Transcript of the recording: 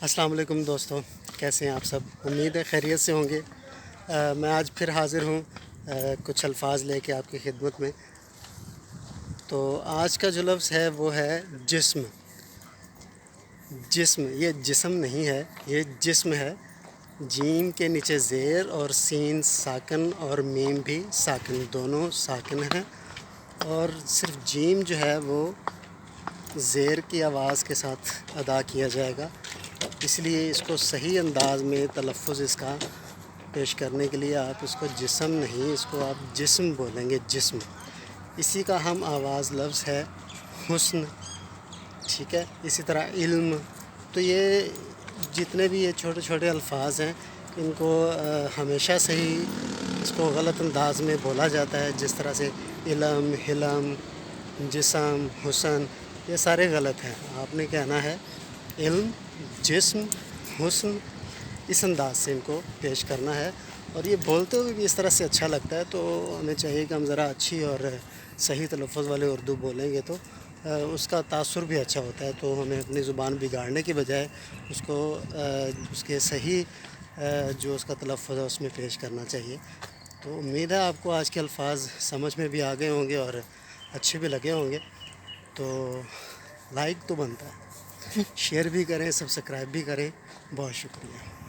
السلام علیکم دوستوں، کیسے ہیں آپ سب؟ امید ہے خیریت سے ہوں گے۔ میں آج پھر حاضر ہوں کچھ الفاظ لے کے آپ کی خدمت میں۔ تو آج کا جو لفظ ہے وہ ہے جسم۔ جسم، یہ جسم نہیں ہے، یہ جسم ہے۔ جیم کے نیچے زیر اور سین ساکن اور میم بھی ساکن، دونوں ساکن ہیں، اور صرف جیم جو ہے وہ زیر کی آواز کے ساتھ ادا کیا جائے گا۔ اس لیے اس کو صحیح انداز میں تلفظ اس کا پیش کرنے کے لیے آپ اس کو جسم نہیں، اس کو آپ جسم بولیں گے، جسم۔ اسی کا ہم آواز لفظ ہے حسن، ٹھیک ہے؟ اسی طرح علم۔ تو یہ جتنے بھی یہ چھوٹے چھوٹے الفاظ ہیں، ان کو ہمیشہ سے ہی اس کو غلط انداز میں بولا جاتا ہے، جس طرح سے علم، حلم، جسم، حسن، یہ سارے غلط ہیں۔ آپ نے کہنا ہے علم، جسم، حسن، اس انداز سے ان کو پیش کرنا ہے۔ اور یہ بولتے ہوئے بھی اس طرح سے اچھا لگتا ہے، تو ہمیں چاہیے کہ ہم ذرا اچھی اور صحیح تلفظ والے اردو بولیں گے تو اس کا تاثر بھی اچھا ہوتا ہے۔ تو ہمیں اپنی زبان بگاڑنے کی بجائے اس کو اس کے صحیح جو اس کا تلفظ ہے اس میں پیش کرنا چاہیے۔ تو امید ہے آپ کو آج کے الفاظ سمجھ میں بھی آ گئے ہوں گے اور اچھے بھی لگے ہوں گے۔ تو لائک تو بنتا ہے، شیئر بھی کریں، سبسکرائب بھی کریں۔ بہت شکریہ۔